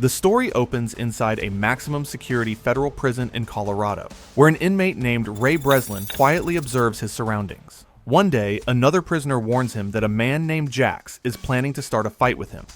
The story opens inside a maximum security federal prison in Colorado, where an inmate named Ray Breslin quietly observes his surroundings. One day, another prisoner warns him that a man named Jax is planning to start a fight with him.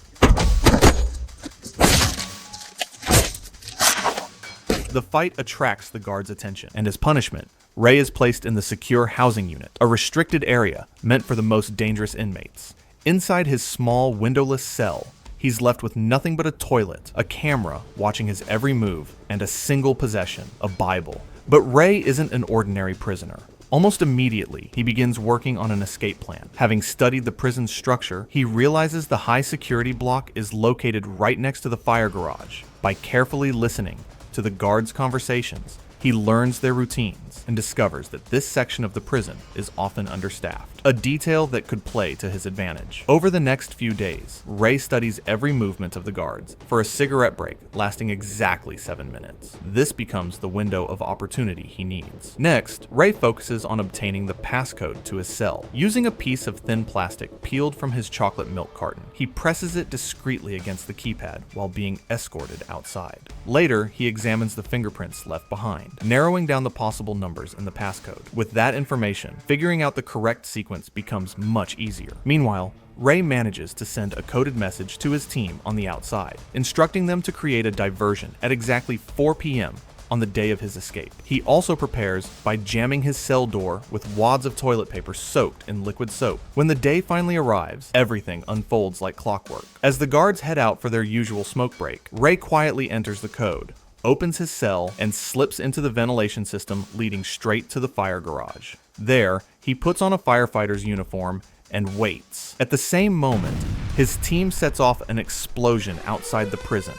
The fight attracts the guard's attention, and as punishment, Ray is placed in the secure housing unit, a restricted area meant for the most dangerous inmates. Inside his small, windowless cell, he's left with nothing but a toilet, a camera watching his every move, and a single possession, a Bible. But Ray isn't an ordinary prisoner. Almost immediately, he begins working on an escape plan. Having studied the prison's structure, he realizes the high security block is located right next to the fire garage. By carefully listening to the guards' conversations, he learns their routines and discovers that this section of the prison is often understaffed, a detail that could play to his advantage. Over the next few days, Ray studies every movement of the guards for a cigarette break lasting exactly 7 minutes. This becomes the window of opportunity he needs. Next, Ray focuses on obtaining the passcode to his cell. Using a piece of thin plastic peeled from his chocolate milk carton, he presses it discreetly against the keypad while being escorted outside. Later, he examines the fingerprints left behind, narrowing down the possible numbers in the passcode. With that information, figuring out the correct sequence becomes much easier. Meanwhile, Ray manages to send a coded message to his team on the outside, instructing them to create a diversion at exactly 4 p.m. on the day of his escape. He also prepares by jamming his cell door with wads of toilet paper soaked in liquid soap. When the day finally arrives, everything unfolds like clockwork. As the guards head out for their usual smoke break, Ray quietly enters the code, opens his cell, and slips into the ventilation system leading straight to the fire garage. There, he puts on a firefighter's uniform and waits. At the same moment, his team sets off an explosion outside the prison,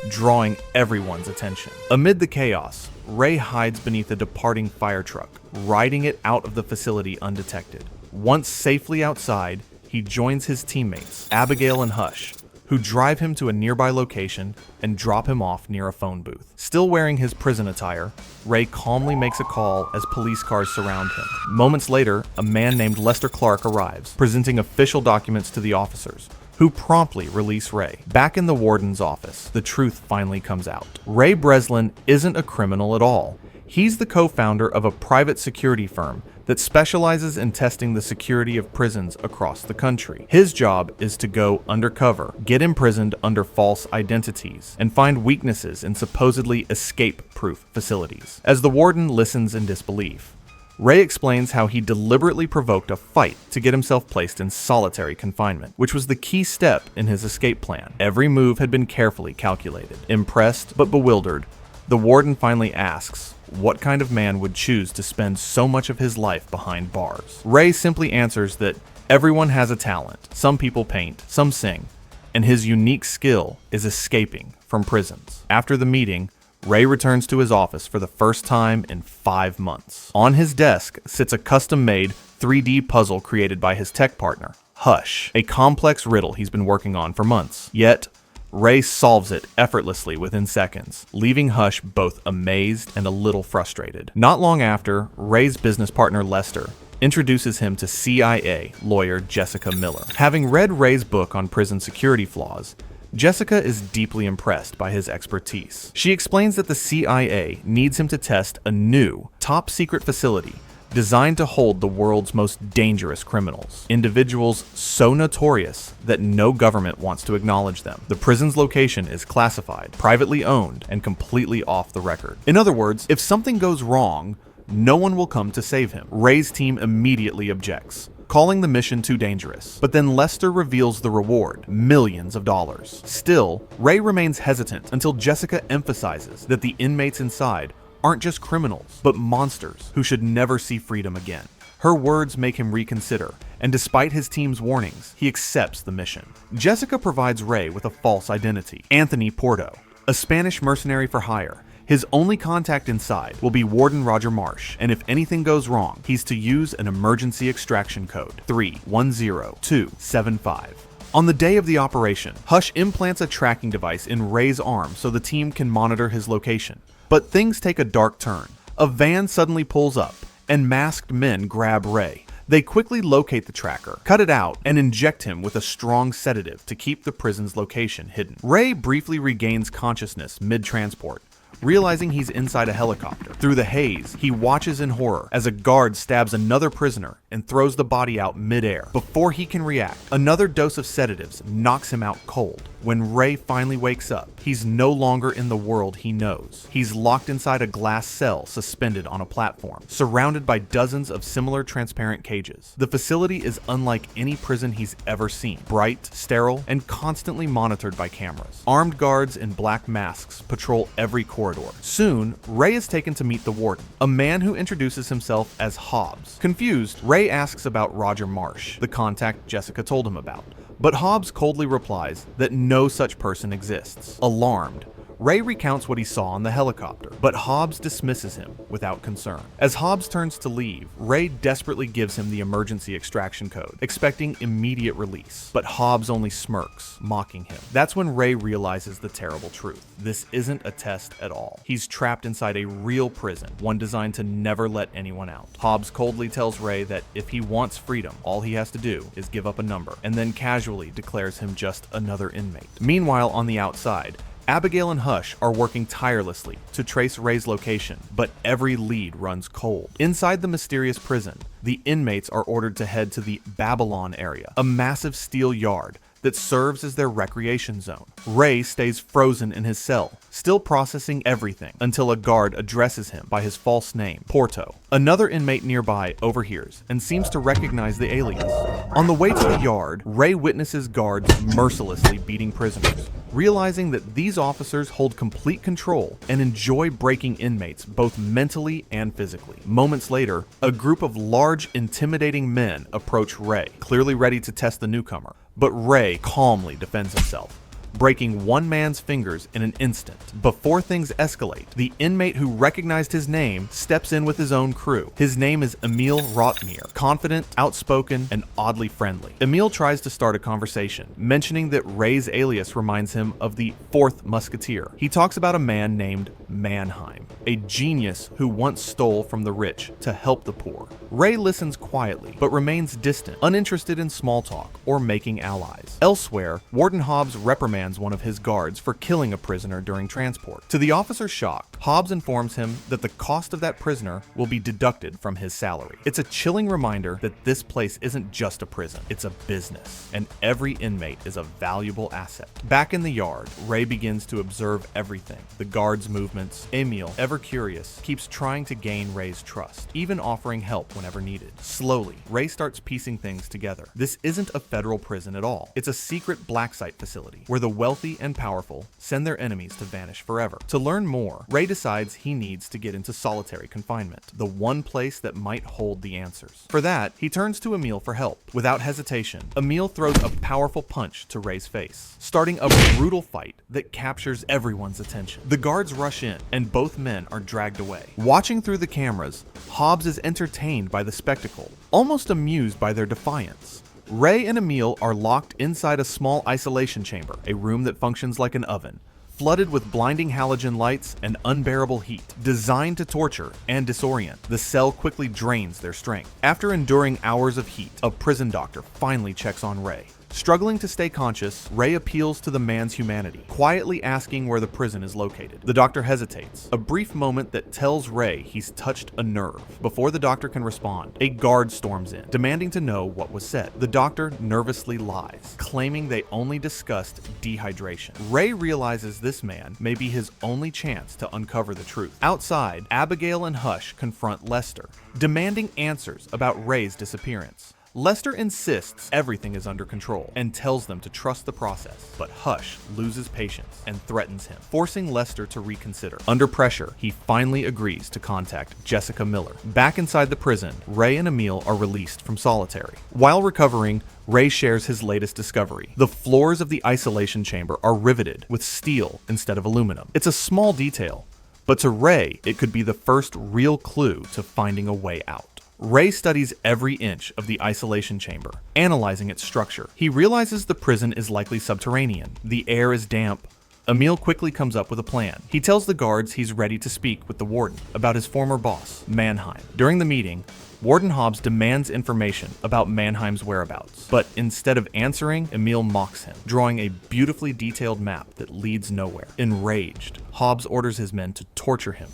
drawing everyone's attention. Amid the chaos, Ray hides beneath a departing fire truck, riding it out of the facility undetected. Once safely outside, he joins his teammates, Abigail and Hush, who drive him to a nearby location and drop him off near a phone booth. Still wearing his prison attire, Ray calmly makes a call as police cars surround him. Moments later, a man named Lester Clark arrives, presenting official documents to the officers, who promptly release Ray. Back in the warden's office, the truth finally comes out. Ray Breslin isn't a criminal at all. He's the co-founder of a private security firm that specializes in testing the security of prisons across the country. His job is to go undercover, get imprisoned under false identities, and find weaknesses in supposedly escape-proof facilities. As the warden listens in disbelief, Ray explains how he deliberately provoked a fight to get himself placed in solitary confinement, which was the key step in his escape plan. Every move had been carefully calculated. Impressed but bewildered, the warden finally asks what kind of man would choose to spend so much of his life behind bars. Ray simply answers that everyone has a talent. Some people paint, some sing, and his unique skill is escaping from prisons. After the meeting, Ray returns to his office for the first time in 5 months. On his desk sits a custom-made 3D puzzle created by his tech partner, Hush, a complex riddle he's been working on for months. Yet, Ray solves it effortlessly within seconds, leaving Hush both amazed and a little frustrated. Not long after, Ray's business partner Lester introduces him to CIA lawyer Jessica Miller. Having read Ray's book on prison security flaws, Jessica is deeply impressed by his expertise. She explains that the CIA needs him to test a new, top-secret facility designed to hold the world's most dangerous criminals, individuals so notorious that no government wants to acknowledge them. The prison's location is classified, privately owned, and completely off the record. In other words, if something goes wrong, no one will come to save him. Ray's team immediately objects, calling the mission too dangerous. But then Lester reveals the reward, millions of dollars. Still, Ray remains hesitant until Jessica emphasizes that the inmates inside aren't just criminals, but monsters who should never see freedom again. Her words make him reconsider, and despite his team's warnings, he accepts the mission. Jessica provides Ray with a false identity, Anthony Porto, a Spanish mercenary for hire. His only contact inside will be Warden Roger Marsh, and if anything goes wrong, he's to use an emergency extraction code, 310275. On the day of the operation, Hush implants a tracking device in Ray's arm so the team can monitor his location. But things take a dark turn. A van suddenly pulls up, and masked men grab Ray. They quickly locate the tracker, cut it out, and inject him with a strong sedative to keep the prison's location hidden. Ray briefly regains consciousness mid-transport, realizing he's inside a helicopter. Through the haze, he watches in horror as a guard stabs another prisoner and throws the body out midair. Before he can react, another dose of sedatives knocks him out cold. When Ray finally wakes up, he's no longer in the world he knows. He's locked inside a glass cell suspended on a platform, surrounded by dozens of similar transparent cages. The facility is unlike any prison he's ever seen. Bright, sterile, and constantly monitored by cameras. Armed guards in black masks patrol every corridor. Soon, Ray is taken to meet the warden, a man who introduces himself as Hobbs. Confused, Ray asks about Roger Marsh, the contact Jessica told him about. But Hobbs coldly replies that no such person exists. Alarmed, Ray recounts what he saw on the helicopter, but Hobbs dismisses him without concern. As Hobbs turns to leave, Ray desperately gives him the emergency extraction code, expecting immediate release. But Hobbs only smirks, mocking him. That's when Ray realizes the terrible truth. This isn't a test at all. He's trapped inside a real prison, one designed to never let anyone out. Hobbs coldly tells Ray that if he wants freedom, all he has to do is give up a number, and then casually declares him just another inmate. Meanwhile, on the outside, Abigail and Hush are working tirelessly to trace Ray's location, but every lead runs cold. Inside the mysterious prison, the inmates are ordered to head to the Babylon area, a massive steel yard that serves as their recreation zone. Ray stays frozen in his cell, still processing everything, until a guard addresses him by his false name, Porto. Another inmate nearby overhears and seems to recognize the alias. On the way to the yard, Ray witnesses guards mercilessly beating prisoners. Realizing that these officers hold complete control and enjoy breaking inmates both mentally and physically. Moments later, a group of large, intimidating men approach Ray, clearly ready to test the newcomer. But Ray calmly defends himself, breaking one man's fingers in an instant. Before things escalate, the inmate who recognized his name steps in with his own crew. His name is Emil Rotmir, confident, outspoken, and oddly friendly. Emil tries to start a conversation, mentioning that Ray's alias reminds him of the Fourth Musketeer. He talks about a man named Mannheim, a genius who once stole from the rich to help the poor. Ray listens quietly, but remains distant, uninterested in small talk or making allies. Elsewhere, Warden Hobbs reprimands one of his guards for killing a prisoner during transport. To the officer's shock, Hobbs informs him that the cost of that prisoner will be deducted from his salary. It's a chilling reminder that this place isn't just a prison, it's a business, and every inmate is a valuable asset. Back in the yard, Ray begins to observe everything, the guards' movements. Emil, ever curious, keeps trying to gain Ray's trust, even offering help whenever needed. Slowly, Ray starts piecing things together. This isn't a federal prison at all. It's a secret black site facility where the wealthy and powerful send their enemies to vanish forever. To learn more, Ray decides he needs to get into solitary confinement, the one place that might hold the answers. For that, he turns to Emil for help. Without hesitation, Emil throws a powerful punch to Ray's face, starting a brutal fight that captures everyone's attention. The guards rush in, and both men are dragged away. Watching through the cameras, Hobbs is entertained by the spectacle, almost amused by their defiance. Ray and Emil are locked inside a small isolation chamber, a room that functions like an oven, flooded with blinding halogen lights and unbearable heat. Designed to torture and disorient, the cell quickly drains their strength. After enduring hours of heat, a prison doctor finally checks on Ray. Struggling to stay conscious, Ray appeals to the man's humanity, quietly asking where the prison is located. The doctor hesitates, a brief moment that tells Ray he's touched a nerve. Before the doctor can respond, a guard storms in, demanding to know what was said. The doctor nervously lies, claiming they only discussed dehydration. Ray realizes this man may be his only chance to uncover the truth. Outside, Abigail and Hush confront Lester, demanding answers about Ray's disappearance. Lester insists everything is under control and tells them to trust the process, but Hush loses patience and threatens him, forcing Lester to reconsider. Under pressure, he finally agrees to contact Jessica Miller. Back inside the prison, Ray and Emil are released from solitary. While recovering, Ray shares his latest discovery. The floors of the isolation chamber are riveted with steel instead of aluminum. It's a small detail, but to Ray, it could be the first real clue to finding a way out. Ray studies every inch of the isolation chamber, analyzing its structure. He realizes the prison is likely subterranean. The air is damp, Emil quickly comes up with a plan. He tells the guards he's ready to speak with the warden about his former boss, Mannheim. During the meeting, Warden Hobbs demands information about Mannheim's whereabouts, but instead of answering, Emil mocks him, drawing a beautifully detailed map that leads nowhere. Enraged, Hobbs orders his men to torture him,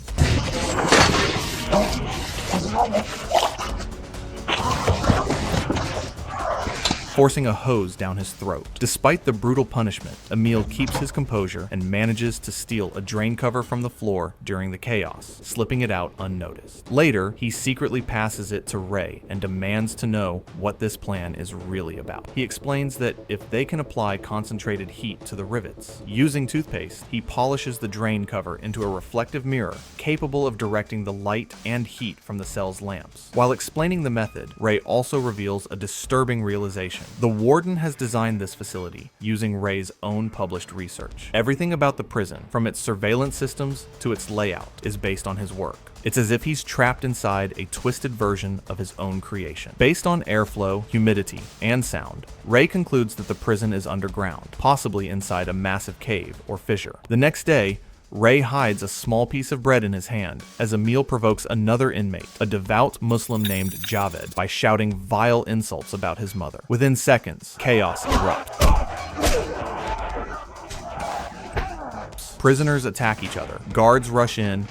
forcing a hose down his throat. Despite the brutal punishment, Emil keeps his composure and manages to steal a drain cover from the floor during the chaos, slipping it out unnoticed. Later, he secretly passes it to Ray and demands to know what this plan is really about. He explains that if they can apply concentrated heat to the rivets, using toothpaste, he polishes the drain cover into a reflective mirror capable of directing the light and heat from the cell's lamps. While explaining the method, Ray also reveals a disturbing realization. The warden has designed this facility using Ray's own published research. Everything about the prison, from its surveillance systems to its layout, is based on his work. It's as if he's trapped inside a twisted version of his own creation. Based on airflow, humidity, and sound, Ray concludes that the prison is underground, possibly inside a massive cave or fissure. The next day, Ray hides a small piece of bread in his hand as Emil provokes another inmate, a devout Muslim named Javed, by shouting vile insults about his mother. Within seconds, chaos erupts. Prisoners attack each other, guards rush in,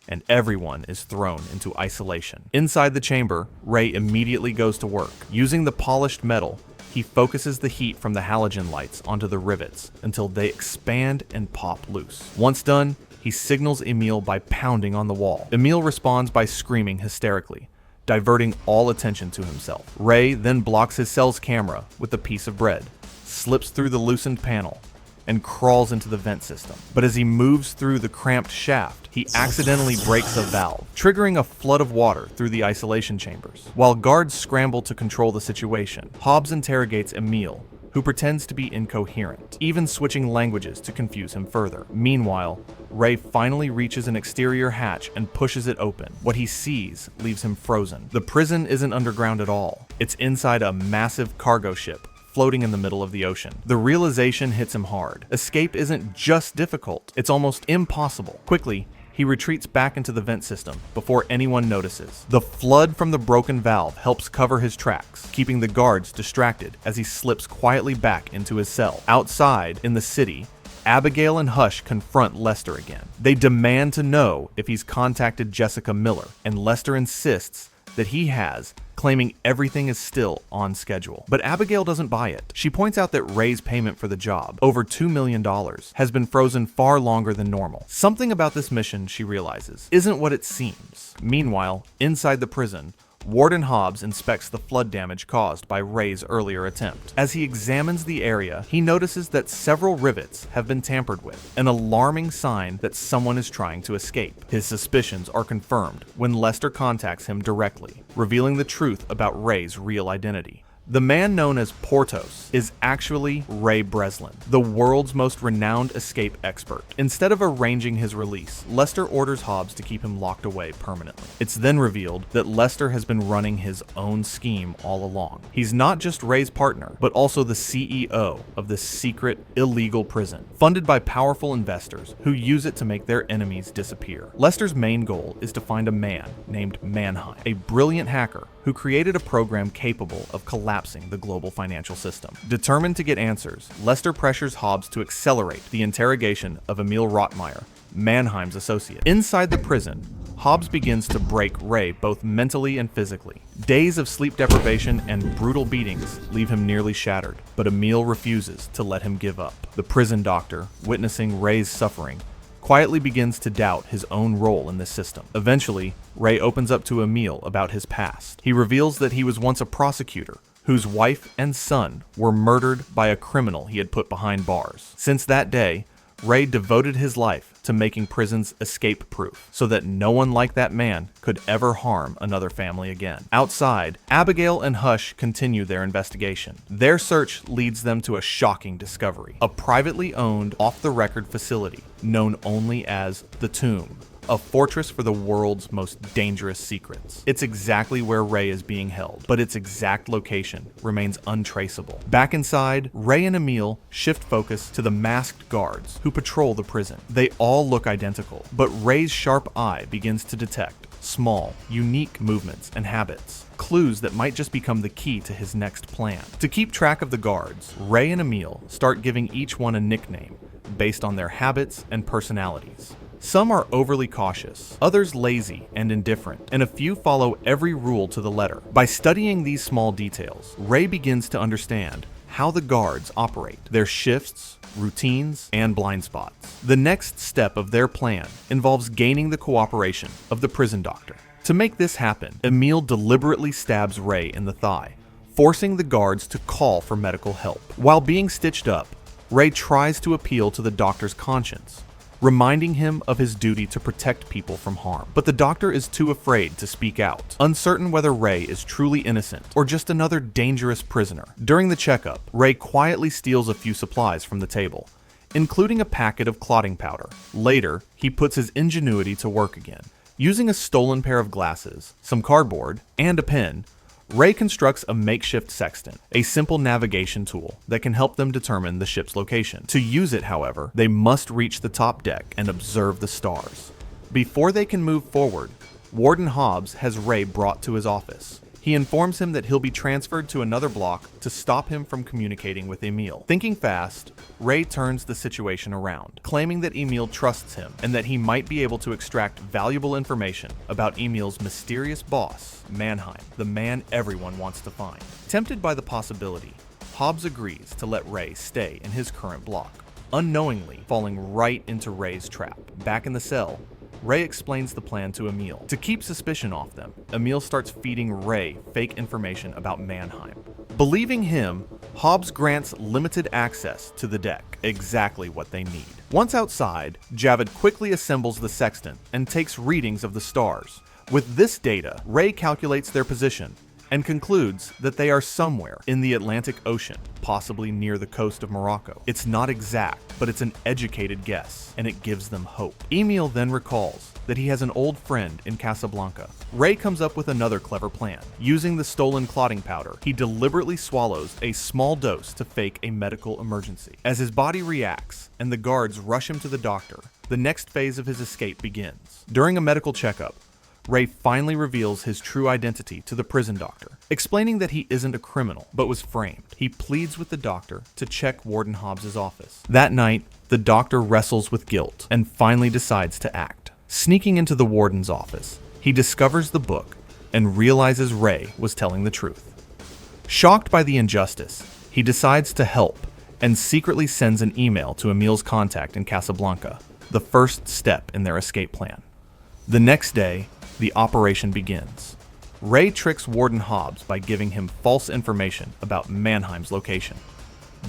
and everyone is thrown into isolation. Inside the chamber, Ray immediately goes to work. Using the polished metal, he focuses the heat from the halogen lights onto the rivets until they expand and pop loose. Once done, he signals Emil by pounding on the wall. Emil responds by screaming hysterically, diverting all attention to himself. Ray then blocks his cell's camera with a piece of bread, slips through the loosened panel, and crawls into the vent system. But as he moves through the cramped shaft, he accidentally breaks a valve, triggering a flood of water through the isolation chambers. While guards scramble to control the situation, Hobbs interrogates Emil, who pretends to be incoherent, even switching languages to confuse him further. Meanwhile, Ray finally reaches an exterior hatch and pushes it open. What he sees leaves him frozen. The prison isn't underground at all. It's inside a massive cargo ship, floating in the middle of the ocean. The realization hits him hard. Escape isn't just difficult, it's almost impossible. Quickly, he retreats back into the vent system before anyone notices. The flood from the broken valve helps cover his tracks, keeping the guards distracted as he slips quietly back into his cell. Outside, in the city, Abigail and Hush confront Lester again. They demand to know if he's contacted Jessica Miller, and Lester insists that he has, claiming everything is still on schedule. But Abigail doesn't buy it. She points out that Ray's payment for the job, over $2 million, has been frozen far longer than normal. Something about this mission, she realizes, isn't what it seems. Meanwhile, inside the prison, Warden Hobbs inspects the flood damage caused by Ray's earlier attempt. As he examines the area, he notices that several rivets have been tampered with, an alarming sign that someone is trying to escape. His suspicions are confirmed when Lester contacts him directly, revealing the truth about Ray's real identity. The man known as Portos is actually Ray Breslin, the world's most renowned escape expert. Instead of arranging his release, Lester orders Hobbs to keep him locked away permanently. It's then revealed that Lester has been running his own scheme all along. He's not just Ray's partner, but also the CEO of this secret, illegal prison, funded by powerful investors who use it to make their enemies disappear. Lester's main goal is to find a man named Mannheim, a brilliant hacker who created a program capable of collapsing the global financial system. Determined to get answers, Lester pressures Hobbs to accelerate the interrogation of Emil Rottmeyer, Mannheim's associate. Inside the prison, Hobbs begins to break Ray both mentally and physically. Days of sleep deprivation and brutal beatings leave him nearly shattered, but Emil refuses to let him give up. The prison doctor, witnessing Ray's suffering, quietly begins to doubt his own role in this system. Eventually, Ray opens up to Emil about his past. He reveals that he was once a prosecutor whose wife and son were murdered by a criminal he had put behind bars. Since that day, Ray devoted his life to making prisons escape-proof so that no one like that man could ever harm another family again. Outside, Abigail and Hush continue their investigation. Their search leads them to a shocking discovery: a privately owned, off-the-record facility known only as The Tomb, a fortress for the world's most dangerous secrets. It's exactly where Ray is being held, but its exact location remains untraceable. Back inside, Ray and Emil shift focus to the masked guards who patrol the prison. They all look identical, but Ray's sharp eye begins to detect small, unique movements and habits, clues that might just become the key to his next plan. To keep track of the guards, Ray and Emil start giving each one a nickname based on their habits and personalities. Some are overly cautious, others lazy and indifferent, and a few follow every rule to the letter. By studying these small details, Ray begins to understand how the guards operate, their shifts, routines, and blind spots. The next step of their plan involves gaining the cooperation of the prison doctor. To make this happen, Emil deliberately stabs Ray in the thigh, forcing the guards to call for medical help. While being stitched up, Ray tries to appeal to the doctor's conscience, reminding him of his duty to protect people from harm. But the doctor is too afraid to speak out, uncertain whether Ray is truly innocent or just another dangerous prisoner. During the checkup, Ray quietly steals a few supplies from the table, including a packet of clotting powder. Later, he puts his ingenuity to work again. Using a stolen pair of glasses, some cardboard, and a pen, Ray constructs a makeshift sextant, a simple navigation tool that can help them determine the ship's location. To use it, however, they must reach the top deck and observe the stars. Before they can move forward, Warden Hobbs has Ray brought to his office. He informs him that he'll be transferred to another block to stop him from communicating with Emil. Thinking fast, Ray turns the situation around, claiming that Emil trusts him and that he might be able to extract valuable information about Emil's mysterious boss, Mannheim, the man everyone wants to find. Tempted by the possibility, Hobbs agrees to let Ray stay in his current block, unknowingly falling right into Ray's trap. Back in the cell, Ray explains the plan to Emil. To keep suspicion off them, Emil starts feeding Ray fake information about Mannheim. Believing him, Hobbs grants limited access to the deck, exactly what they need. Once outside, Javid quickly assembles the sextant and takes readings of the stars. With this data, Ray calculates their position and concludes that they are somewhere in the Atlantic Ocean, possibly near the coast of Morocco. It's not exact, but it's an educated guess, and it gives them hope. Emil then recalls that he has an old friend in Casablanca. Ray comes up with another clever plan. Using the stolen clotting powder, he deliberately swallows a small dose to fake a medical emergency. As his body reacts and the guards rush him to the doctor, the next phase of his escape begins. During a medical checkup, Ray finally reveals his true identity to the prison doctor, explaining that he isn't a criminal, but was framed. He pleads with the doctor to check Warden Hobbs' office. That night, the doctor wrestles with guilt and finally decides to act. Sneaking into the warden's office, he discovers the book and realizes Ray was telling the truth. Shocked by the injustice, he decides to help and secretly sends an email to Emil's contact in Casablanca, the first step in their escape plan. The next day, the operation begins. Ray tricks Warden Hobbs by giving him false information about Mannheim's location,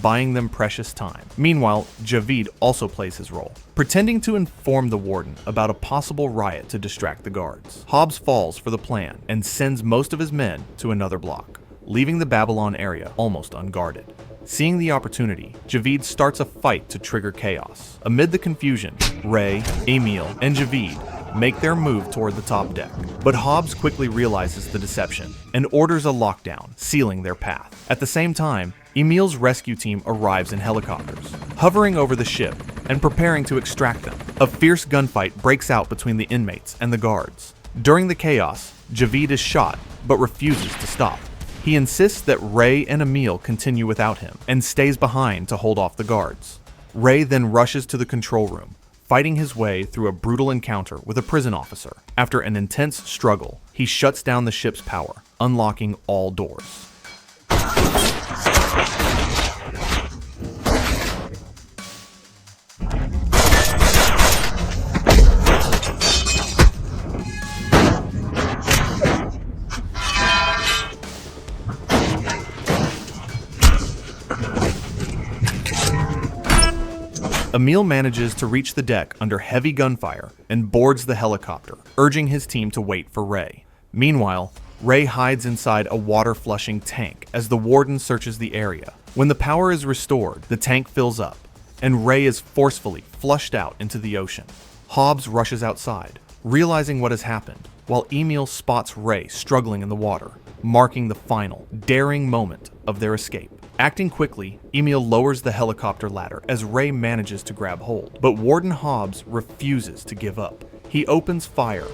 buying them precious time. Meanwhile, Javid also plays his role, pretending to inform the warden about a possible riot to distract the guards. Hobbs falls for the plan and sends most of his men to another block, leaving the Babylon area almost unguarded. Seeing the opportunity, Javid starts a fight to trigger chaos. Amid the confusion, Ray, Emil, and Javid make their move toward the top deck. But Hobbs quickly realizes the deception and orders a lockdown, sealing their path. At the same time, Emil's rescue team arrives in helicopters, hovering over the ship and preparing to extract them. A fierce gunfight breaks out between the inmates and the guards. During the chaos, Javid is shot, but refuses to stop. He insists that Ray and Emil continue without him and stays behind to hold off the guards. Ray then rushes to the control room, fighting his way through a brutal encounter with a prison officer. After an intense struggle, he shuts down the ship's power, unlocking all doors. Emil manages to reach the deck under heavy gunfire and boards the helicopter, urging his team to wait for Ray. Meanwhile, Ray hides inside a water-flushing tank as the warden searches the area. When the power is restored, the tank fills up, and Ray is forcefully flushed out into the ocean. Hobbs rushes outside, realizing what has happened, while Emil spots Ray struggling in the water, marking the final, daring moment of their escape. Acting quickly, Emil lowers the helicopter ladder as Ray manages to grab hold, but Warden Hobbs refuses to give up. He opens fire,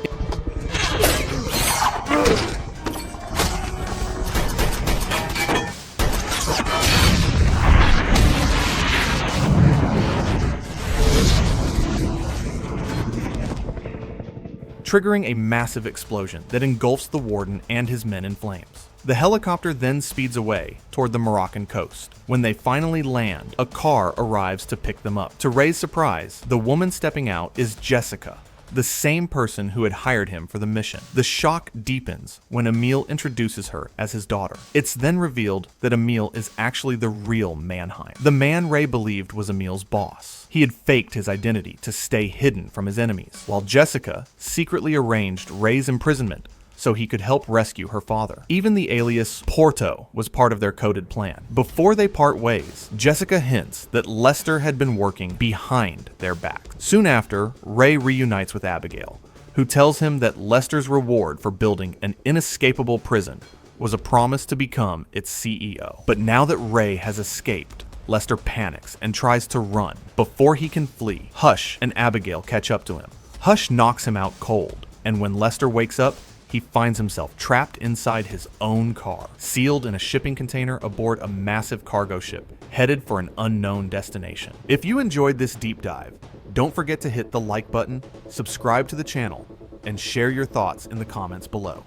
triggering a massive explosion that engulfs the warden and his men in flames. The helicopter then speeds away toward the Moroccan coast. When they finally land, a car arrives to pick them up. To Ray's surprise, the woman stepping out is Jessica, the same person who had hired him for the mission. The shock deepens when Emil introduces her as his daughter. It's then revealed that Emil is actually the real Mannheim, the man Ray believed was Emil's boss. He had faked his identity to stay hidden from his enemies, while Jessica secretly arranged Ray's imprisonment so he could help rescue her father. Even the alias Porto was part of their coded plan. Before they part ways, Jessica hints that Lester had been working behind their backs. Soon after, Ray reunites with Abigail, who tells him that Lester's reward for building an inescapable prison was a promise to become its CEO. But now that Ray has escaped, Lester panics and tries to run. Before he can flee, Hush and Abigail catch up to him. Hush knocks him out cold, and when Lester wakes up, he finds himself trapped inside his own car, sealed in a shipping container aboard a massive cargo ship, headed for an unknown destination. If you enjoyed this deep dive, don't forget to hit the like button, subscribe to the channel, and share your thoughts in the comments below.